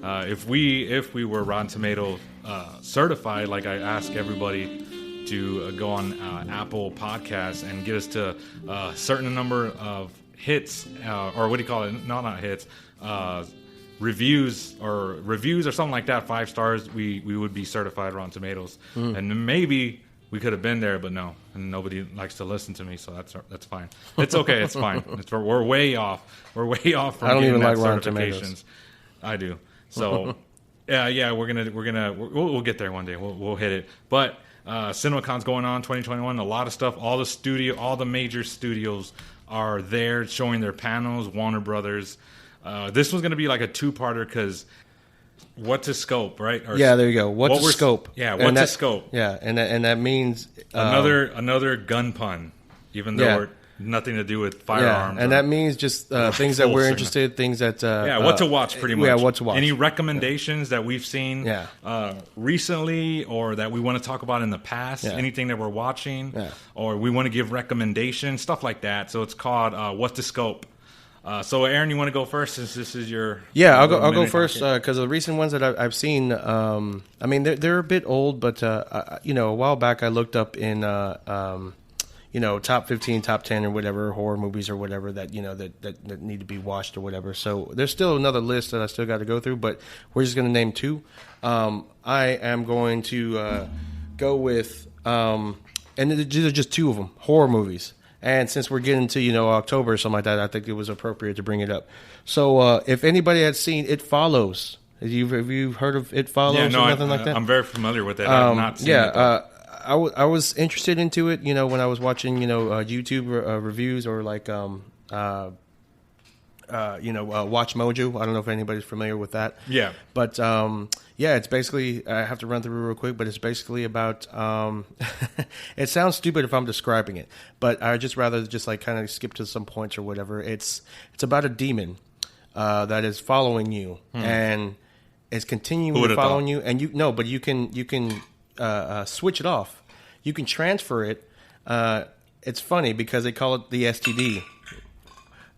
if we were Rotten Tomato certified, like I ask everybody to go on Apple Podcasts and get us to a certain number of hits, or what do you call it? Not hits, reviews or something like that. 5 stars, we would be certified Rotten Tomatoes, and maybe we could have been there, but no, and nobody likes to listen to me, so that's fine. It's okay, it's fine. We're way off. We're way off from I don't getting even like that Rotten certifications. Tomatoes. I do. So yeah, we'll get there one day. We'll hit it. But CinemaCon's going on 2021. A lot of stuff. All the major studios are there showing their panels. Warner Brothers. This was going to be like a 2-parter because what to scope, right? Or yeah, there you go. What to scope? Yeah, what to scope? Yeah, and that means another gun pun, even though we're nothing to do with firearms. Yeah, and that means just things that we're interested in, things that... what to watch, pretty much. Yeah, what to watch. Any recommendations that we've seen recently or that we want to talk about in the past, anything that we're watching, or we want to give recommendations, stuff like that. So it's called What to Scope. So, Aaron, you want to go first since this is your... Yeah, I'll go first because the recent ones that I've seen, I mean, they're a bit old, but, a while back I looked up in... top 15, top 10 or whatever, horror movies or whatever that, that need to be watched or whatever. So there's still another list that I still got to go through, but we're just going to name 2. I am going to go with, and these are just 2 of them, horror movies. And since we're getting to, October or something like that, I think it was appropriate to bring it up. So if anybody had seen It Follows, have you heard of It Follows or nothing like that? I'm very familiar with it. I've not seen it. I was interested into it, when I was watching, YouTube reviews or like, Watch Mojo. I don't know if anybody's familiar with that. Yeah. But, it's basically, I have to run through real quick, but it's basically about, it sounds stupid if I'm describing it, but I just rather just like kind of skip to some points or whatever. It's about a demon, that is following you and is continuing following you. And but you can switch it off. You can transfer it. It's funny because they call it the STD.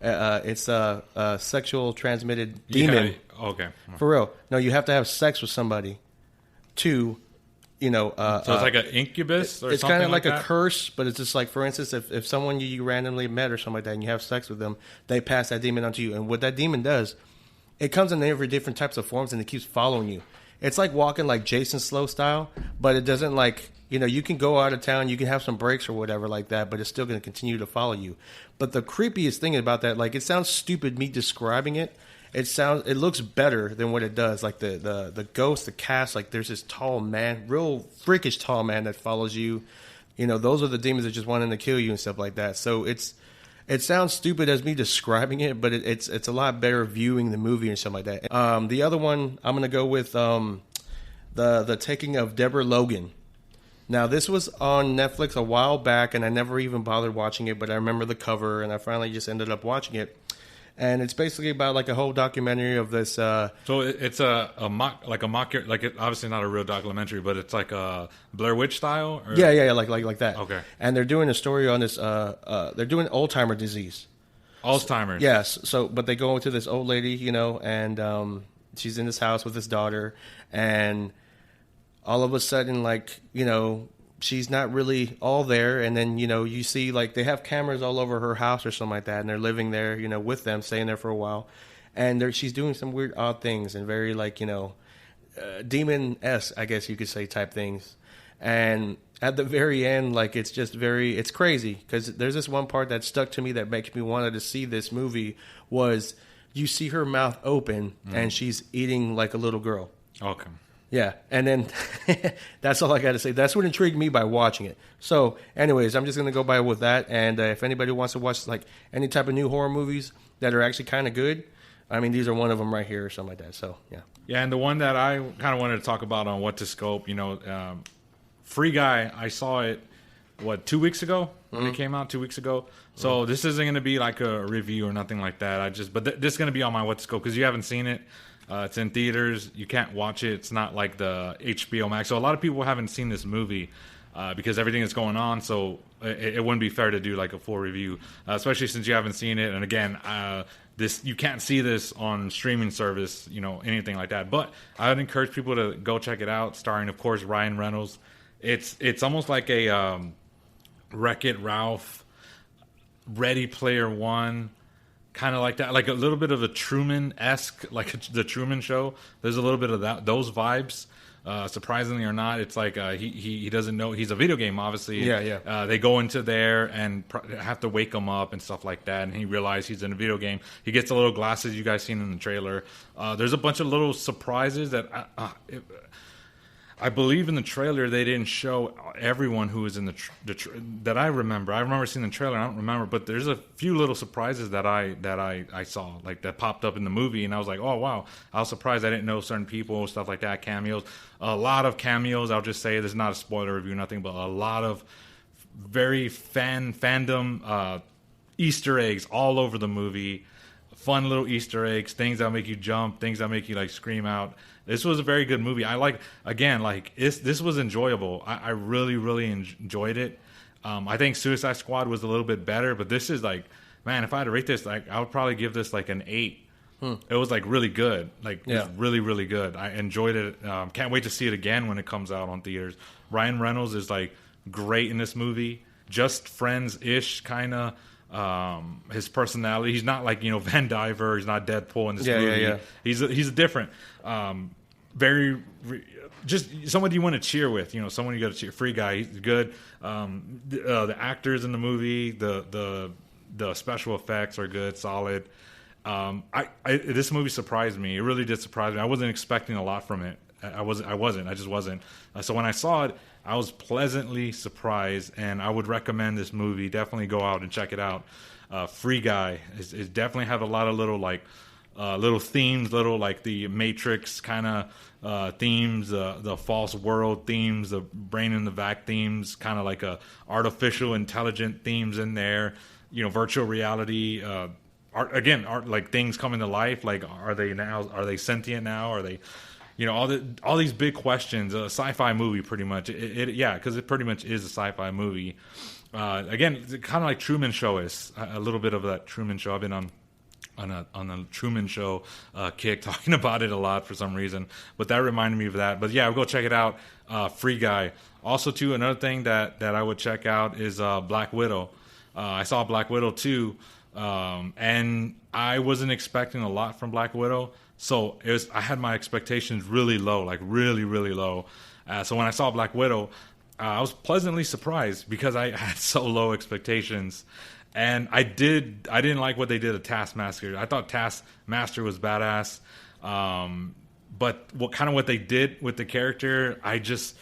It's a sexual transmitted demon. Yeah, okay. For real. No, you have to have sex with somebody to, so it's like an incubus or it's something kind of like that? a curse, but it's just like, for instance, if someone you randomly met or something like that and you have sex with them, they pass that demon onto you. And what that demon does, it comes in every different types of forms and it keeps following you. It's like walking like Jason Slow style, but it doesn't like, you can go out of town, you can have some breaks or whatever like that, but it's still going to continue to follow you. But the creepiest thing about that, like, it sounds stupid me describing it. It looks better than what it does. Like the ghost, the cast, like there's this tall man, real freakish tall man that follows you. Those are the demons that just wanting to kill you and stuff like that. So it sounds stupid as me describing it, but it's a lot better viewing the movie and something like that. The other one, I'm going to go with the Taking of Deborah Logan. Now, this was on Netflix a while back, and I never even bothered watching it, but I remember the cover, and I finally just ended up watching it. And it's basically about like a whole documentary of this. So it's a mock, like obviously not a real documentary, but it's like a Blair Witch style. Or? Yeah, like that. Okay. And they're doing a story on this. They're doing Alzheimer's disease. Alzheimer's. Yes. So, but they go into this old lady, and she's in this house with this daughter, and all of a sudden, like, she's not really all there. And then, you see, like, they have cameras all over her house or something like that. And they're living there, with them, staying there for a while. And she's doing some weird, odd things and very, like, demon-esque, I guess you could say, type things. And at the very end, like, it's just it's crazy. Because there's this one part that stuck to me that makes me wanted to see this movie was you see her mouth open and she's eating like a little girl. Okay. Yeah, and then that's all I got to say. That's what intrigued me by watching it. So, anyways, I'm just going to go by with that. And if anybody wants to watch like any type of new horror movies that are actually kind of good, I mean, these are one of them right here or something like that. So, yeah. Yeah, and the one that I kind of wanted to talk about on What to Scope, Free Guy, I saw it, 2 weeks ago? When it came out 2 weeks ago. So this isn't going to be like a review or nothing like that. But this is going to be on my What to Scope because you haven't seen it. It's in theaters. You can't watch it. It's not like the HBO Max. So a lot of people haven't seen this movie because everything is going on. So it wouldn't be fair to do like a full review, especially since you haven't seen it. And again, this you can't see this on streaming service, anything like that. But I would encourage people to go check it out. Starring, of course, Ryan Reynolds. It's almost like a Wreck-It Ralph, Ready Player One, kind of like that, like a little bit of a Truman-esque, like the Truman Show. There's a little bit of those vibes. Surprisingly or not, it's like he doesn't know he's a video game. Obviously, yeah. They go into there and have to wake him up and stuff like that, and he realizes he's in a video game. He gets the little glasses you guys seen in the trailer. There's a bunch of little surprises that I believe in the trailer they didn't show everyone who was in that I remember. I remember seeing the trailer. I don't remember, but there's a few little surprises that I saw, like that popped up in the movie, and I was like, oh wow! I was surprised I didn't know certain people, stuff like that, cameos. A lot of cameos. I'll just say this is not a spoiler review, nothing, but a lot of very fandom Easter eggs all over the movie. Fun little Easter eggs, things that make you jump, things that make you like scream out. This was a very good movie. This was enjoyable. I really, really enjoyed it. I think Suicide Squad was a little bit better, but this is like, man, if I had to rate this, like I would probably give this like an 8. It was like really good. It was really, really good. I enjoyed it. Can't wait to see it again when it comes out on theaters. Ryan Reynolds is like great in this movie. Just friends-ish kind of. His personality, he's not like Van Diver, he's not Deadpool in this movie. Yeah. He's a different just someone you want to cheer with, someone you got to cheer. Free Guy, he's good. The actors in the movie, the special effects are good, solid. This movie surprised me. It really did surprise me. I wasn't expecting a lot from it. I just wasn't. So when I saw it, I was pleasantly surprised, and I would recommend this movie. Definitely go out and check it out. Free Guy is definitely have a lot of little little themes, little like the Matrix kind of themes, the false world themes, the brain in the vat themes, kind of like a artificial intelligent themes in there. Virtual reality. Art, like things coming to life. Like are they sentient now? Are they? All these big questions. A sci-fi movie, pretty much. Because it pretty much is a sci-fi movie. Again, kind of like Truman Show is a little bit of that Truman Show. I've been on a Truman Show kick, talking about it a lot for some reason. But that reminded me of that. But yeah, go check it out. Free Guy. Also, too, another thing that I would check out is Black Widow. I saw Black Widow too, and I wasn't expecting a lot from Black Widow. So I had my expectations really low, like really, really low. So when I saw Black Widow, I was pleasantly surprised because I had so low expectations. And I didn't like what they did to Taskmaster. I thought Taskmaster was badass. But what they did with the character, I just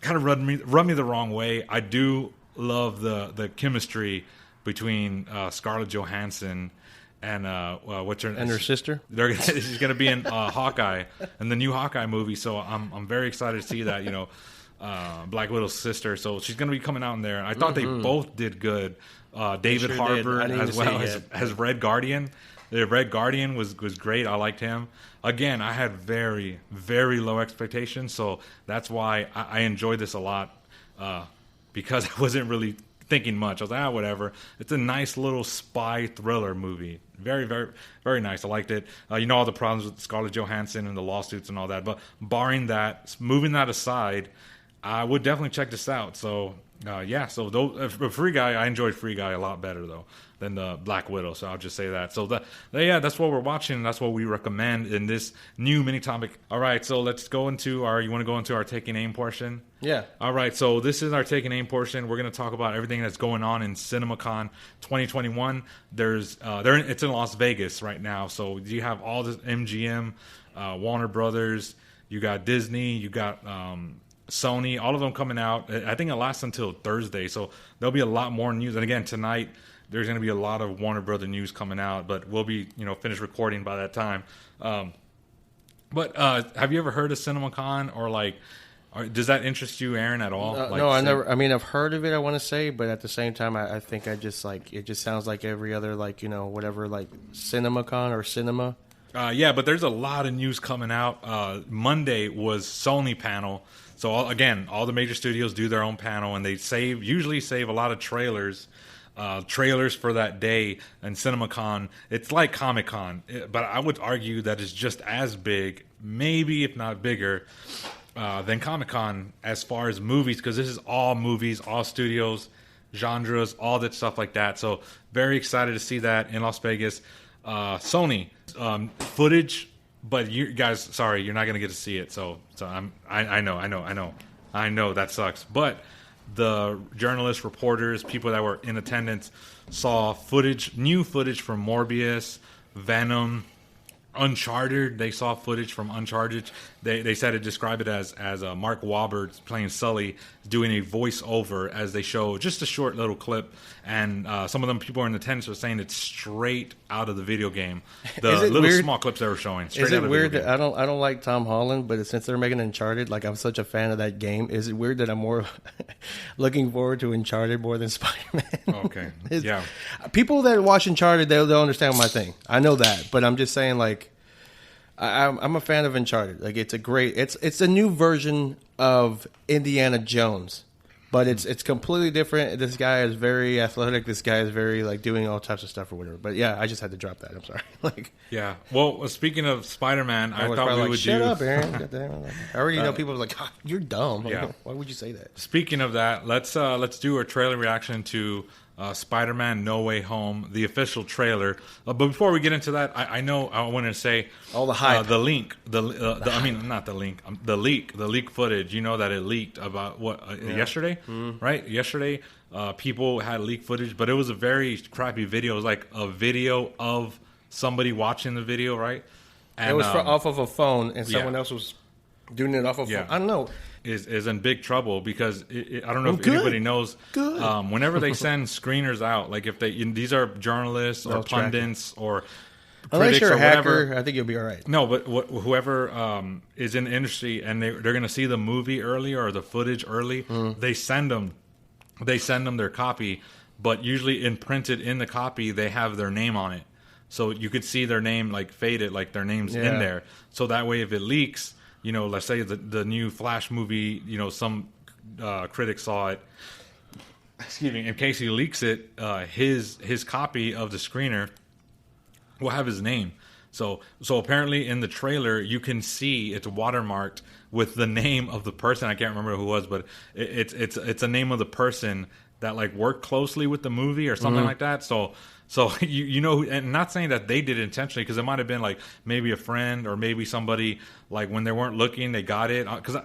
kind of rubbed me the wrong way. I do love the chemistry between Scarlett Johansson and what's her name? And her sister. She's going to be in Hawkeye, in the new Hawkeye movie. So I'm very excited to see that. Black Widow's sister. So she's going to be coming out in there. I thought they both did good. David Harbour as well as Red Guardian. The Red Guardian was great. I liked him. Again, I had very, very low expectations. So that's why I enjoyed this a lot because I wasn't really thinking much. I was like, whatever. It's a nice little spy thriller movie. Very, very, very nice. I liked it. All the problems with Scarlett Johansson and the lawsuits and all that. But barring that, moving that aside, I would definitely check this out. So, So Free Guy, I enjoyed Free Guy a lot better, though, than the Black Widow. So I'll just say that. So, that's what we're watching. That's what we recommend in this new mini topic. All right, so let's go into you want to go into our Taking Aim portion? Yeah. All right, so this is our Taking Aim portion. We're going to talk about everything that's going on in CinemaCon 2021. It's in Las Vegas right now. So you have all this MGM, Warner Brothers, you got Disney, you got Sony, all of them coming out. I think it lasts until Thursday, so there'll be a lot more news. And again, tonight there's going to be a lot of Warner Brother news coming out, but we'll be finished recording by that time. But have you ever heard of CinemaCon or does that interest you, Aaron, at all? No, I never. I mean, I've heard of it. I want to say, but at the same time, I think I just it just sounds like every other whatever CinemaCon or cinema. But there's a lot of news coming out. Monday was Sony panel. So again, all the major studios do their own panel, and they usually save a lot of trailers for that day. And CinemaCon, it's like Comic-Con, but I would argue that it's just as big, maybe if not bigger, than Comic-Con as far as movies, because this is all movies, all studios, genres, all that stuff like that. So very excited to see that in Las Vegas. Sony footage, but you guys, sorry, you're not gonna get to see it. So I know that sucks. But the journalists, reporters, people that were in attendance saw new footage from Morbius, Venom, Uncharted. They saw footage from Uncharted. They said to describe it as Mark Wahlberg playing Sully doing a voiceover as they show just a short little clip, and some of them people in attendance were saying it's straight out of the video game. The little weird, small clips they were showing. Is it weird that I don't like Tom Holland, but since they're making Uncharted, like I'm such a fan of that game, is it weird that I'm more looking forward to Uncharted more than Spider-Man? Okay, yeah. People that watch Uncharted, they'll understand my thing. I know that, but I'm just saying, like, I'm a fan of Uncharted. Like, it's a new version of Indiana Jones, but it's completely different. This guy is very athletic. This guy is very, like, doing all types of stuff or whatever. But yeah, I just had to drop that. I'm sorry. Like, yeah. Well, speaking of Spider-Man, I thought we would shut up, Aaron. I already know people are like, oh, you're dumb. Yeah. Why would you say that? Speaking of that, let's do a trailer reaction to Spider-Man No Way Home, the official trailer. But before we get into that, I want to say all the hype, the leak, the leak footage. You know that it leaked about yesterday, right? Yesterday, people had leaked footage, but it was a very crappy video. It was like a video of somebody watching the video, right? And it was off of a phone, and someone else was doing it off of a phone. I don't know. Is in big trouble because I don't know if anybody knows. Whenever they send screeners out, like if these are journalists or pundits or unless you're a whatever, hacker, I think you'll be all right. No, but whoever is in the industry and they're going to see the movie early or the footage early, they send them their copy, but usually imprinted in the copy they have their name on it, so you could see their name like faded, like their name's in there, so that way if it leaks. You know, let's say the new Flash movie, you know, some critics saw it. Excuse me. In case he leaks it, his copy of the screener will have his name. So apparently in the trailer, you can see it's watermarked with the name of the person. I can't remember who it was, but it's a name of the person that like worked closely with the movie or something like that. So you know, and not saying that they did it intentionally, because it might have been like maybe a friend or maybe somebody like when they weren't looking, they got it, because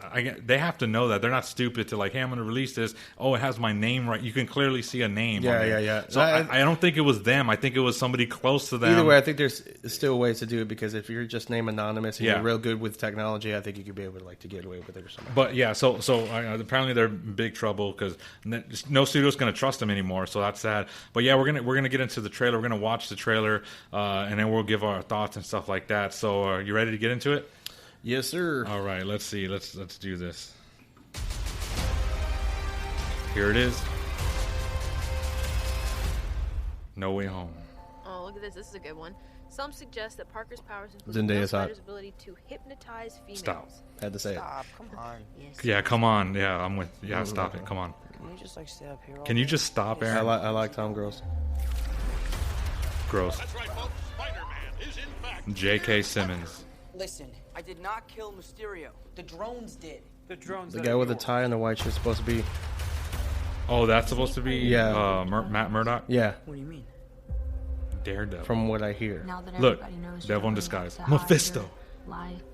they have to know that they're not stupid to like, hey, I'm going to release this. Oh, it has my name right. You can clearly see a name. Yeah. So I don't think it was them. I think it was somebody close to them. Either way, I think there's still ways to do it, because if you're just name anonymous and you're real good with technology, I think you could be able to like to get away with it or something. But yeah, so apparently they're in big trouble because no studio's going to trust them anymore. So that's sad. But yeah, we're gonna get into the trailer. We're gonna watch the trailer, and then we'll give our thoughts and stuff like that. So are you ready to get into it? Yes, sir. All right, let's see. Let's do this. Here it is. No Way Home. Oh, look at this. This is a good one. Some suggest that Parker's powers include Zendaya's hot. Spider's ability to hypnotize females. Stop. Had to say Stop, come on. Yes. Yeah, come on. Yeah, I'm with. Yeah, stop it. Come on. Can you just like stay up here? Can you just stop, it. Aaron? I like Tom Gross. Gross. That's right, folks. Spider-Man is in fact. J.K. Simmons. Listen, I did not kill Mysterio. The drones did. The drones. The guy with the tie and the white shirt's supposed to be. Oh, that's supposed to be Matt Murdock? Yeah. What do you mean? Daredevil. From what I hear. Look, Devil in Disguise. Mephisto.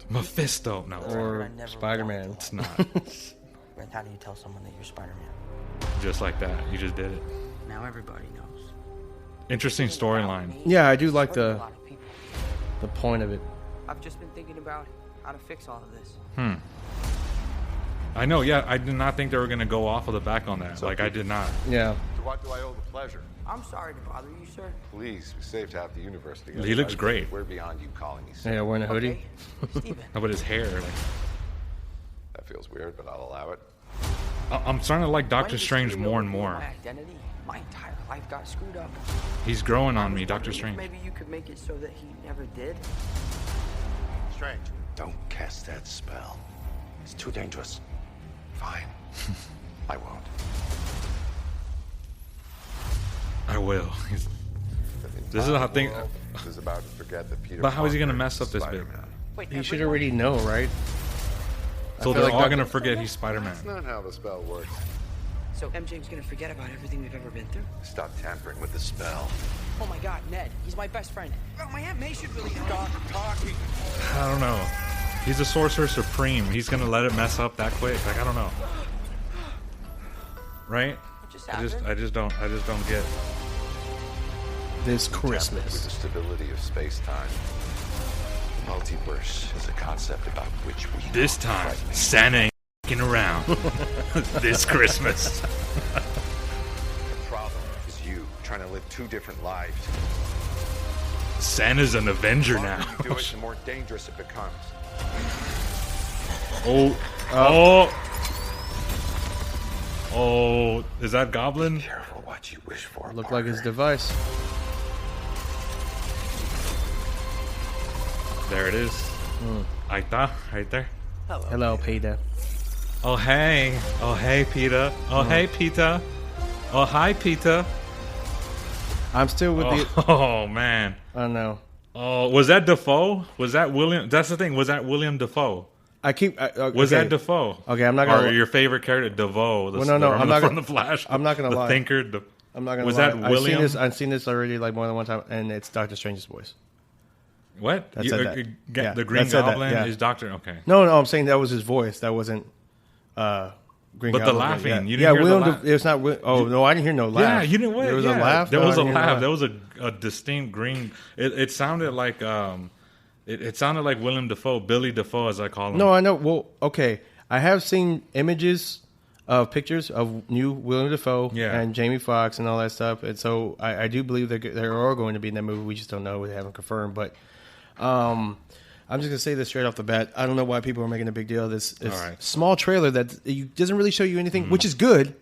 Mephisto. No. Or Spider-Man. It's not. How do you tell someone that you're Spider-Man? Just like that. You just did it. Now everybody knows. Interesting storyline. Yeah, I do like the point of it. I've just been thinking about how to fix all of this. I know, yeah. I did not think they were going to go off of the back on that. Like, I did not. Yeah. To what do I owe the pleasure? I'm sorry to bother you, sir. Please, be safe to have the universe together. He looks great. We're beyond you calling me sir. Yeah, wearing a hoodie. Okay. Steven. No, but his hair. Like, That feels weird, but I'll allow it. I'm starting to like Doctor When Strange Mysterio more and revealed more. My identity, my entire life got screwed up. He's growing on I me, was Doctor wondering if Strange. Maybe you could make it so that he never did. Strange. Don't cast that spell. It's too dangerous. Fine. I won't. I will. The This is how entire thing. world is about to forget that Peter But how is he gonna Parker mess up is this bit? Spider-Man. Wait, You should everyone? already know, right? So feel they're like all that- gonna forget he's Spider-Man. That's not how the spell works. So MJ's gonna forget about everything we've ever been through? Stop tampering with the spell. Oh my God, Ned, he's my best friend. Oh, my Aunt May should really stop talking. I don't know. He's a sorcerer supreme. He's gonna let it mess up that quick. Like I don't know. Right? What just I happened? just don't get. This Tampered with Christmas. the stability of space-time. Multiverse is a concept about which we know This time, frightening. Santa ain't f***ing around. This Christmas. The problem is you trying to live two different lives. Santa's an Avenger The now. longer you do it, the more dangerous it becomes. Oh, is that Goblin? Careful what you wish for. Looked like his Parker. device. There it is. Ahí está, right there. Hello, Peter. Oh hey, Peter. Oh hey, Peter. Oh hi, Peter. I'm still with the. Oh man. I know. Oh, was that Defoe? Was that William? That's the thing. Was that William Defoe? I keep. Was okay. that Defoe? Okay, I'm not gonna. Or your favorite character, DeVoe? Well, no, I'm not from gonna- the Flash. I'm not gonna the lie. Thinker. I'm not gonna Was lie. that William? I've seen this already like more than one time, and it's Doctor Strange's voice. What? That said that. Yeah, the Green that said that, Goblin yeah. is Doctor. Okay. No, I'm saying that was his voice. That wasn't. Green But the Goblin, laughing, yeah. you didn't yeah, hear the William. laugh? It's not. Oh no, I didn't hear no laugh. Yeah, you didn't. There was yeah. a laugh. There No, was I a didn't hear laugh. There was a distinct green. It sounded like it sounded like William Defoe, Billy Defoe, as I call him. No, I know. Well, okay. I have seen images of pictures of new William Dafoe Yeah. and Jamie Foxx and all that stuff, and so I do believe they are going to be in that movie. We just don't know. We haven't confirmed, but I'm just gonna say this straight off the bat. I don't know why people are making a big deal of this right. small trailer that doesn't really show you anything, which is good.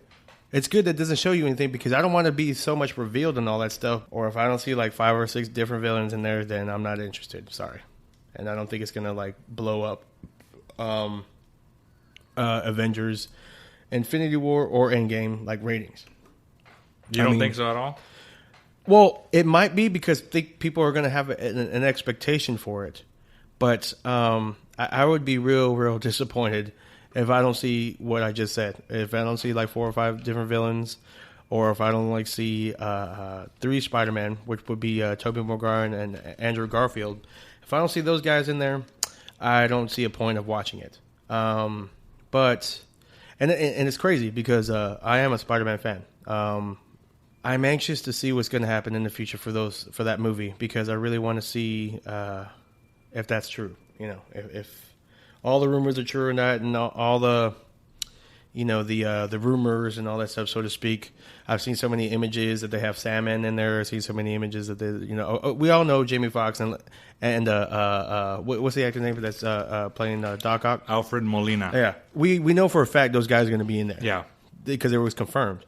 It's good that it doesn't show you anything because I don't want to be so much revealed and all that stuff. Or if I don't see like 5 or 6 different villains in there, then I'm not interested. Sorry, and I don't think it's gonna like blow up Avengers, Infinity War, or Endgame like ratings. You don't think so at all? Well, it might be because people are going to have an expectation for it. But I would be real disappointed if I don't see what I just said. If I don't see like 4 or 5 different villains, or if I don't like see 3 Spider-Man, which would be Tobey Maguire and Andrew Garfield. If I don't see those guys in there, I don't see a point of watching it. But it's crazy because I am a Spider-Man fan. I'm anxious to see what's going to happen in the future for that movie because I really want to see if that's true. You know, if all the rumors are true or not, and all the the rumors and all that stuff, so to speak. I've seen so many images that they have Sandman in there. I've seen so many images that they, we all know Jamie Foxx and what's the actor's name that's playing Doc Ock? Alfred Molina. Yeah, we know for a fact those guys are going to be in there. Yeah. Because it was confirmed.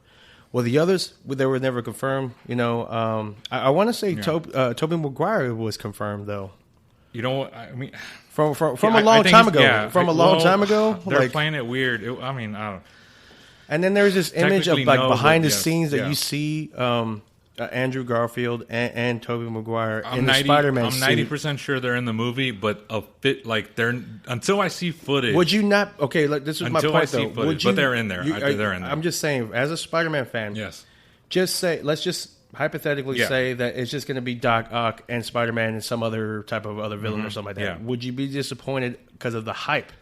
Well, the others, they were never confirmed. I want to say Tobey Maguire was confirmed though. You know what? I mean, From yeah, a long I think time it's- ago. yeah, From a long well, time ago. They're like, playing it weird. I mean, I don't. and then there's this image of Technically like no, behind but the yes, scenes that yeah. you see Andrew Garfield and Tobey Maguire I'm in the 90 Spider-Man I'm suit. 90% sure they're in the movie, but a bit like they're until I see footage. Would you not? Okay, like, this is my Until I point see though. footage, Would you, but they're in there. They're in there. I'm just saying, as a Spider-Man fan, Yes. just say, let's just hypothetically Yeah. say that it's just going to be Doc Ock and Spider-Man and some other type of other villain or something like that. Yeah. Would you be disappointed because of the hype?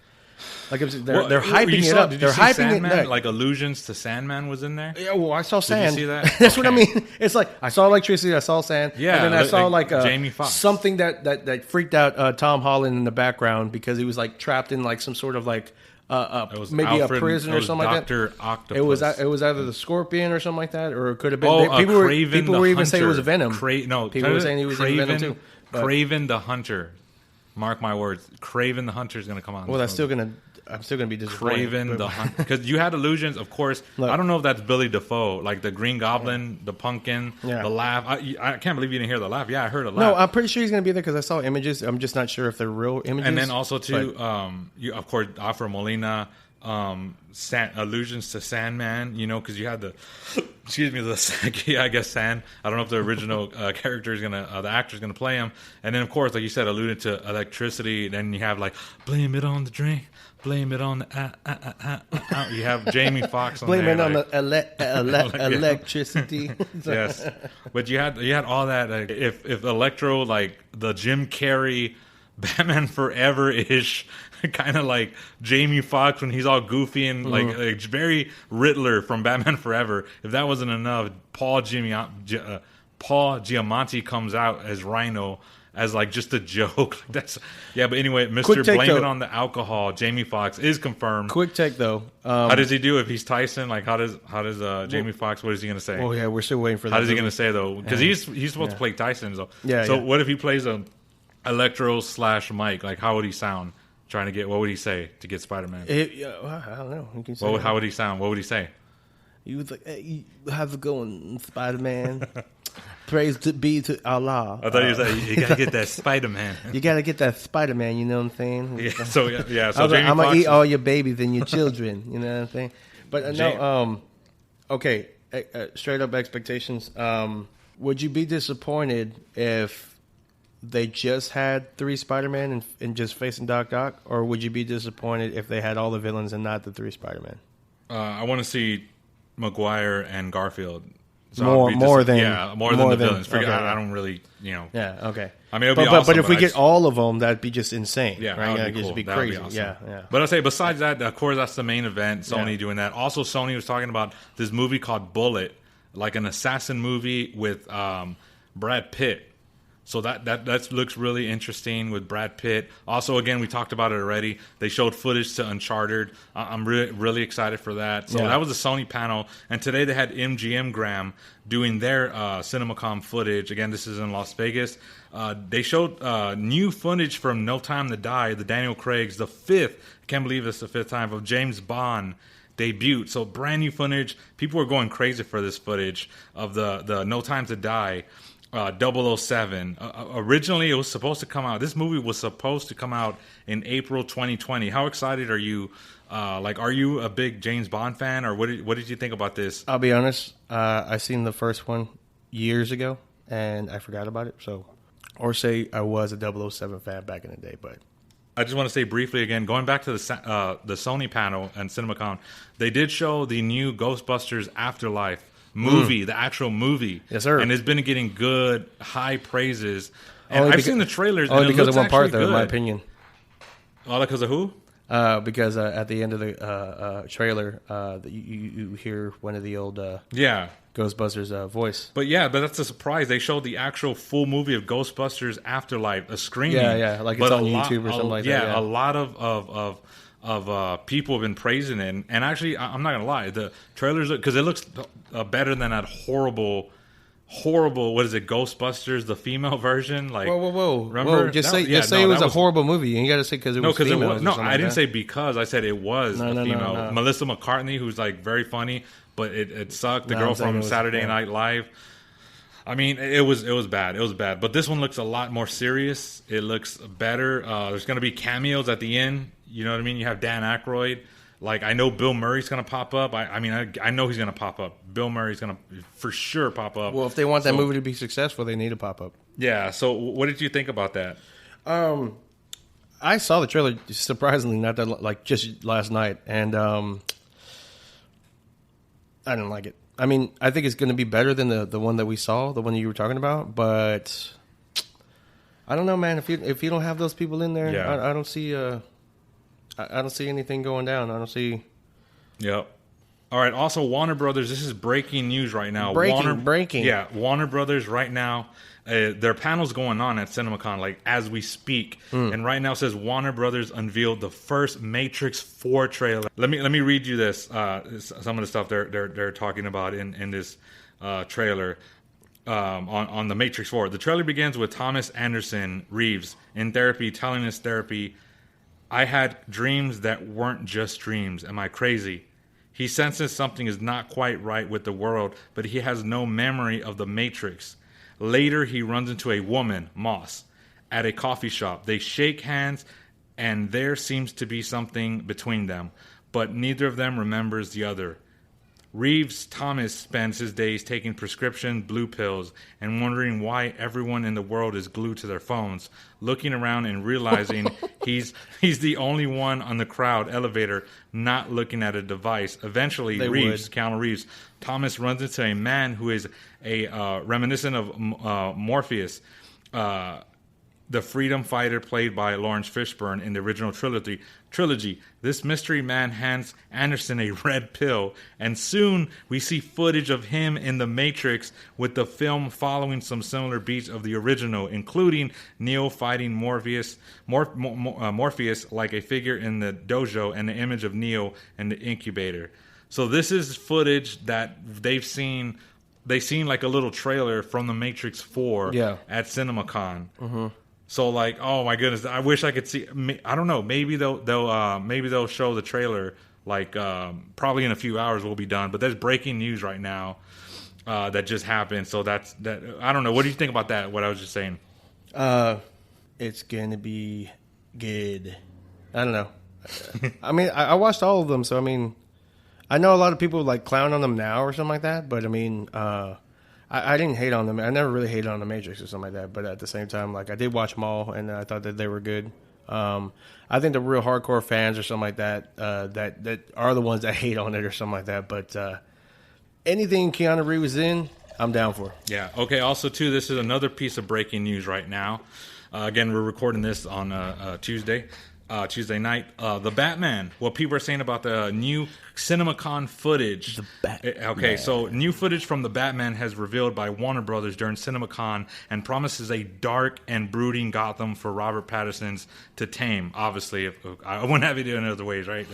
Like they're Well, hyping you it saw- up. Did They're you see hyping Sandman? it. Like allusions to Sandman was in there. Yeah, well, I saw you sand. see that? That's what I Okay. mean. It's like I saw electricity, I saw sand, Yeah, and then I saw like like Jamie Foxx. something that freaked out Tom Holland in the background because he was like trapped in like some sort of like It was maybe Alfred- a prison it or was something like that. Dr. Octopus. It was either the Scorpion or something like that, or it could have been. Oh, people Kraven people the were even saying it was Hunter. Venom. No, people were saying he was in Venom too. But- Kraven the Hunter. Mark my words. Kraven the Hunter is going to come on. Well, I'm still gonna be disappointed. Kraven the Hunter, because you had illusions, of course. Look. I don't know if that's Billy Defoe, like the Green Goblin, the pumpkin, Yeah. the laugh. I can't believe you didn't hear the laugh. Yeah, I heard a laugh. No, I'm pretty sure he's gonna be there because I saw images. I'm just not sure if they're real images. And then also too, but- you of course Alfred Molina, allusions to Sandman, you know, because you had the I guess Sand. I don't know if the original character is gonna, the actor is gonna play him, and then of course, like you said, alluded to electricity. Then you have like blame it on the drink, blame it on the You have Jamie Foxx on blame there, it on like, the electricity. Yes, but you had all that. Like, if Electro, like the Jim Carrey Batman Forever ish, kind of like Jamie Foxx when he's all goofy and like very Riddler from Batman Forever. If that wasn't enough, Paul Giamatti comes out as Rhino as like just a joke. That's But anyway, Mr. Blame It on the Alcohol, Jamie Foxx is confirmed. Quick take though. How does he do if he's Tyson? Like how does Jamie Foxx? What is he gonna say? Oh yeah, we're still waiting for that. How is he gonna say though? Because he's supposed to play Tyson. So So what if he plays a Electro / Mike? Like how would he sound? Trying to get, what would he say to get Spider-Man? I don't know. You can say how would he sound? What would he say? He was like, "Hey, how's it going, Spider-Man? Praise be to Allah." I thought he was like, "You gotta get that Spider-Man. You gotta get that Spider-Man." You know what I'm saying? Yeah. So I'm gonna eat all your babies and your children. You know what I'm saying? But okay. Straight up expectations. Would you be disappointed if they just had 3 Spider-Man and just facing Doc Ock, or would you be disappointed if they had all the villains and not the 3 Spider-Man? I want to see Maguire and Garfield. So more than the villains. I don't really, Yeah, okay. I mean, it'll be awesome, but if we get all of them, that'd be just insane. Yeah, right? That would be cool. Be That would crazy. be awesome. Yeah. But I'll say, besides that, of course, that's the main event. Sony doing that. Also, Sony was talking about this movie called Bullet, like an assassin movie with Brad Pitt. So that looks really interesting with Brad Pitt. Also, again, we talked about it already. They showed footage to Uncharted. I'm really excited for that. So that was a Sony panel. And today they had MGM Graham doing their CinemaCon footage. Again, this is in Las Vegas. They showed new footage from No Time to Die, the Daniel Craig's, the 5th, I can't believe it's the 5th time, of James Bond debut. So brand new footage. People were going crazy for this footage of the No Time to Die. 007. Originally, it was supposed to come out. This movie was supposed to come out in April 2020. How excited are you? Are you a big James Bond fan, or what did you think about this? I'll be honest. I seen the first one years ago, and I forgot about it. Or say I was a 007 fan back in the day, but. I just want to say briefly again, going back to the Sony panel and CinemaCon, they did show the new Ghostbusters Afterlife movie, the actual movie. Yes, sir. And it's been getting good, high praises. And I've seen the trailers. Only and it because looks of one part, though, good. in my opinion. All because of who? Because at the end of the trailer, you hear one of the old Ghostbusters voice. But that's a surprise. They showed the actual full movie of Ghostbusters Afterlife, a screening. Yeah, like it's on YouTube or something like that. Yeah, a lot of people have been praising it, and actually, I'm not gonna lie, the trailers, because it looks better than that horrible. What is it? Ghostbusters, the female version. Like, whoa! Remember? Whoa, just say it was a horrible movie. You got to say because it was female. No, I didn't say because. I said it was a female. No. Melissa McCartney, who's like very funny, but it sucked. The girl from Saturday Night Live. I mean, it was bad. It was bad. But this one looks a lot more serious. It looks better. There's going to be cameos at the end. You know what I mean? You have Dan Aykroyd. Like, I know Bill Murray's going to pop up. I know he's going to pop up. Bill Murray's going to for sure pop up. Well, if they want that movie to be successful, they need to pop up. Yeah. So what did you think about that? I saw the trailer, surprisingly, not that, like, just last night. And I didn't like it. I mean, I think it's going to be better than the one that we saw, the one that you were talking about. But I don't know, man. If you don't have those people in there, I don't see... I don't see anything going down. I don't see... Yep. All right. Also, Warner Brothers, this is breaking news right now. Breaking. Yeah, Warner Brothers right now, their panel's going on at CinemaCon, like, as we speak. And right now it says Warner Brothers unveiled the first Matrix 4 trailer. Let me read you this, some of the stuff they're talking about in this trailer. On the Matrix 4. The trailer begins with Thomas Anderson Reeves in therapy, telling his therapy, "I had dreams that weren't just dreams. Am I crazy?" He senses something is not quite right with the world, but he has no memory of the Matrix. Later, he runs into a woman, Moss, at a coffee shop. They shake hands, and there seems to be something between them. but neither of them remembers the other. Reeves Thomas spends his days taking prescription blue pills and wondering why everyone in the world is glued to their phones, looking around and realizing he's the only one on the crowd elevator not looking at a device. Eventually, Keanu Reeves, Thomas runs into a man who is a reminiscent of Morpheus, the freedom fighter played by Lawrence Fishburne in the original trilogy. This mystery man hands Anderson a red pill, and soon we see footage of him in The Matrix, with the film following some similar beats of the original, including Neo fighting Morpheus like a figure in the dojo, and the image of Neo in the incubator. So this is footage that they've seen. They seen like a little trailer from The Matrix 4 at CinemaCon. Mm-hmm. So like, oh my goodness, I wish I could see. I don't know. Maybe they'll show the trailer like probably in a few hours we'll be done. But there's breaking news right now that just happened. So that's that. I don't know. What do you think about that? What I was just saying. It's gonna be good. I don't know. I mean, I watched all of them, so I mean, I know a lot of people like clown on them now or something like that. But I mean, I didn't hate on them. I never really hated on The Matrix or something like that. But at the same time, like I did watch them all, and I thought that they were good. I think the real hardcore fans or something like that, that are the ones that hate on it or something like that. But anything Keanu Reeves is in, I'm down for. Yeah. Okay. Also, too, this is another piece of breaking news right now. Again, we're recording this on Tuesday night. The Batman. What people are saying about the new CinemaCon footage. The Batman. Okay, so new footage from The Batman has revealed by Warner Brothers during CinemaCon and promises a dark and brooding Gotham for Robert Pattinson's to tame. Obviously, I wouldn't have it in other ways, right?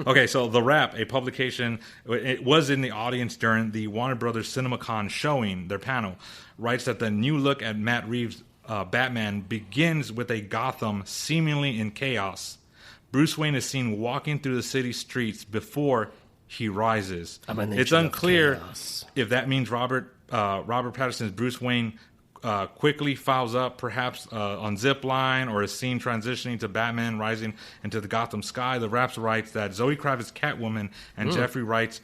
Okay, so The Wrap, a publication, it was in the audience during the Warner Brothers CinemaCon showing, their panel, writes that the new look at Matt Reeves' Batman begins with a Gotham seemingly in chaos. Bruce Wayne is seen walking through the city streets before he rises. It's unclear if that means Robert Pattinson's Bruce Wayne quickly files up, perhaps on zip line, or a scene transitioning to Batman rising into the Gotham sky. The Wraps writes that Zoe Kravitz's Catwoman and Jeffrey writes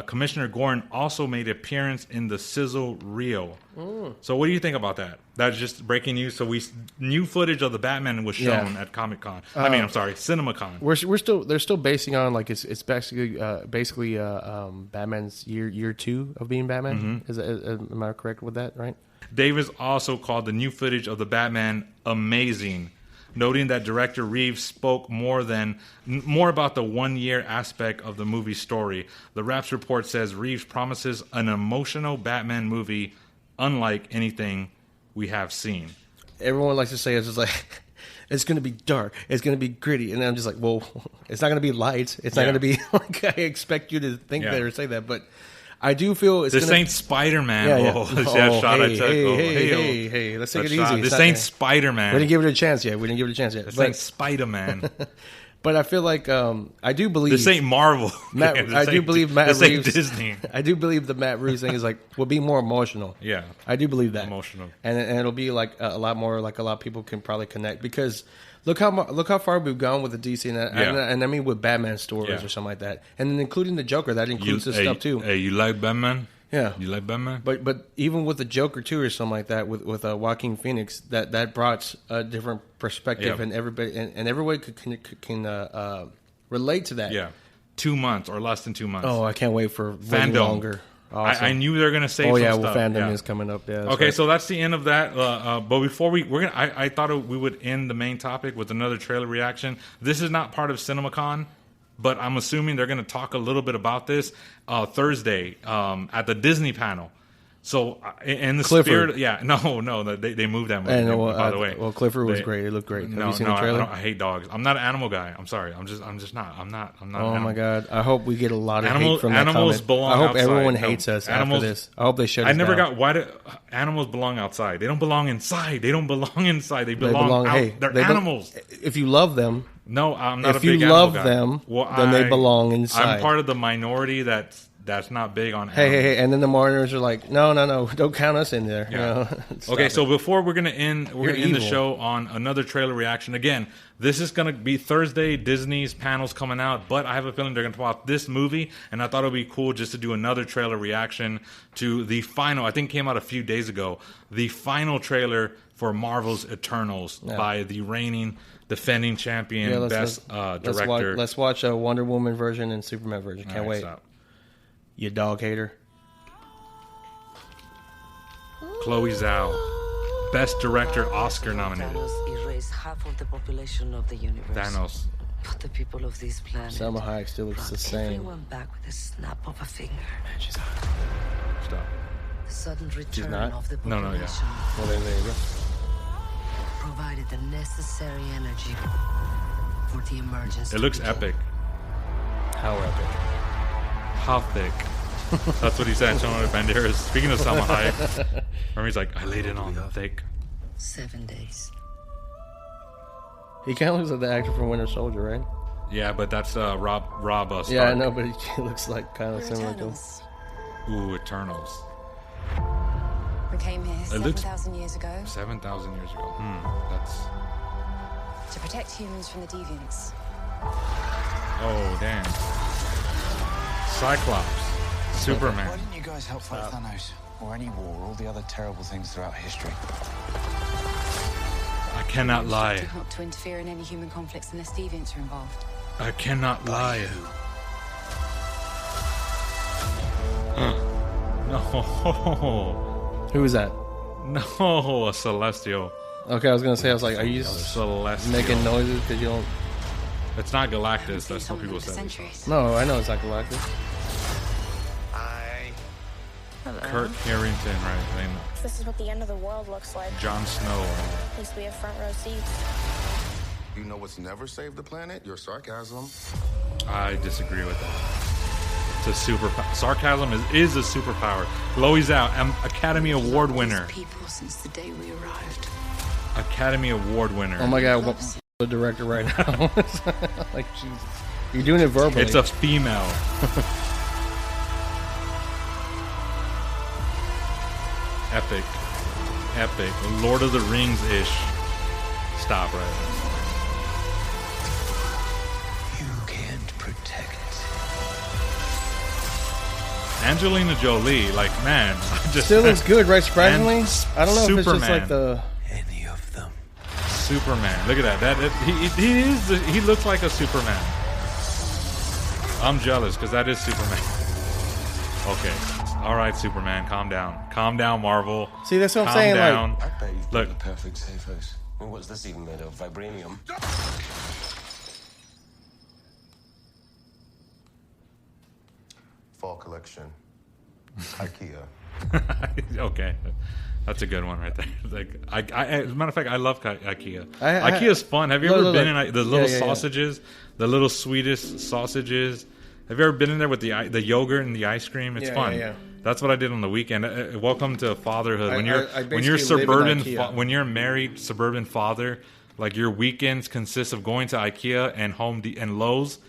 Commissioner Gordon also made an appearance in the sizzle reel. So what do you think about that? That's just breaking news. So new footage of the Batman was shown at Comic-Con. CinemaCon. They're still basing on like it's basically Batman's year 2 of being Batman. Mm-hmm. Am I correct with that? Right. Davis also called the new footage of the Batman amazing, noting that director Reeves spoke more about the one-year aspect of the movie's story. The Wraps report says Reeves promises an emotional Batman movie unlike anything we have seen. Everyone likes to say it's just like it's going to be dark, it's going to be gritty, and I'm just like, well, it's not going to be light, it's not going to be like I expect you to think that or say that, but I do feel it's this ain't Spider-Man. Hey, let's take it easy. This ain't Spider-Man. We didn't give it a chance yet. This ain't Spider-Man. But I feel like I do believe this ain't Marvel. I do believe Matt Reeves. This ain't Disney. I do believe the Matt Reeves thing is like will be more emotional. Yeah, I do believe that emotional, and it'll be like a lot more like a lot of people can probably connect because look how far we've gone with the DC and I mean with Batman stories or something like that, and then including the Joker that includes this stuff too. Hey, you like Batman? Yeah, you like Batman? But even with the Joker too, or something like that, with Joaquin Phoenix, that brought a different perspective, and everybody and everybody can relate to that. Yeah, 2 months or less than 2 months. Oh, I can't wait for fandom longer. Awesome. I knew they were gonna say. Oh yeah, some well, stuff. fandom is coming up. Yeah. Okay, right. so that's the end of that. But before I thought we would end the main topic with another trailer reaction. This is not part of CinemaCon, but I'm assuming they're going to talk a little bit about this Thursday at the Disney panel. So in the Clifford. spirit, they moved that movie. By the way, well, Clifford was great. It looked great. Have you seen the trailer? I hate dogs. I'm not an animal guy. I'm sorry. I'm just not. I'm not. Oh my god! I hope we get a lot of hate from that animals comment. belong I hope outside. everyone hates us after this. I hope they shut us down. Why do animals belong outside? They don't belong inside. They don't belong inside. They belong out. Hey, they're animals. If you love them, no, I'm not. If you love them, then they belong inside. I'm part of the minority that that's not big on. Hey, and then the monitors are like, no, don't count us in there. Yeah. You know? Okay, Stop so it. before we're gonna end the evil. show on another trailer reaction. Again, this is gonna be Thursday. Disney's panel's coming out, but I have a feeling they're gonna talk about this movie, and I thought it'd be cool just to do another trailer reaction to the final. I think it came out a few days ago. The final trailer for Marvel's Eternals by the reigning defending champion, best director. Let's watch a Wonder Woman version and Superman version. Can't wait. Stop. You dog hater. Chloe Zhao, best director, Oscar nominated. Thanos erased half of the population of the universe. Thanos. But the people of this planet Selma Hayek still looks the brought same. everyone back with a snap of a finger. She's hot. Stop. The sudden return not? of the No, population yeah. Well, there you go. provided the necessary energy for the emergence. It to looks begin. epic. How epic. How thick? That's what he said. Antonio Banderas. Speaking of Salma Hayek, remember he's like, I laid it on thick. 7 days. He kind of looks like the actor from Winter Soldier, right? Yeah, but that's Rob Stark. Yeah, I know, but he looks like kind of similar to him. Ooh, Eternals. We came here It looks- 7,000 years ago 7,000 years ago. That's... to protect humans from the deviants. Oh, damn. Cyclops. Why Superman. didn't you guys help fight Thanos? Or any war, or all the other terrible things throughout history? I cannot lie. Instructed not to interfere in any human conflicts unless deviants are involved. I cannot lie. No. Who is that? No, a Celestial. Okay, I was gonna say, I was like, are you Celestial. making noises because you don't? It's not Galactus. Seen That's what someone people for say. centuries. No, I know it's not Galactus. Kurt Harrington, right? I mean, This is what the end of the world looks like. Jon Snow. At least we have front row seats. You know what's never saved the planet? Your sarcasm. I disagree with that. It's a super sarcasm is a superpower. Chloe Zhao, Academy Award winner. People since the day we arrived. Academy Award winner. Oh my God, what the director right now? Like, Jesus, you're doing it verbally. It's a female. Epic. Epic. Lord of the Rings-ish. Stop right there. You can't protect. Angelina Jolie, like, man. I just, still looks good, right? Surprisingly, And I don't know if it's just Superman. like the. Any of them. Superman. Look at that. He looks like a Superman. I'm jealous because that is Superman. Okay. All right, Superman. Calm down. Calm down, Marvel. See, that's what I'm Calm saying. down. Like, I bet you've Look. got the perfect safe house. And what's this even made of? Vibranium? Fall collection. IKEA. Okay. That's a good one right there. Like, as a matter of fact, I love IKEA. I- IKEA's fun. Have you ever look, been look. in the little Yeah. sausages, the little Swedish sausages? Have you ever been in there with the yogurt and the ice cream? It's Yeah, fun. yeah. That's what I did on the weekend. Welcome to fatherhood. When you're I when you're basically live in suburban IKEA. when you're a married suburban father, like your weekends consist of going to IKEA and and Lowe's.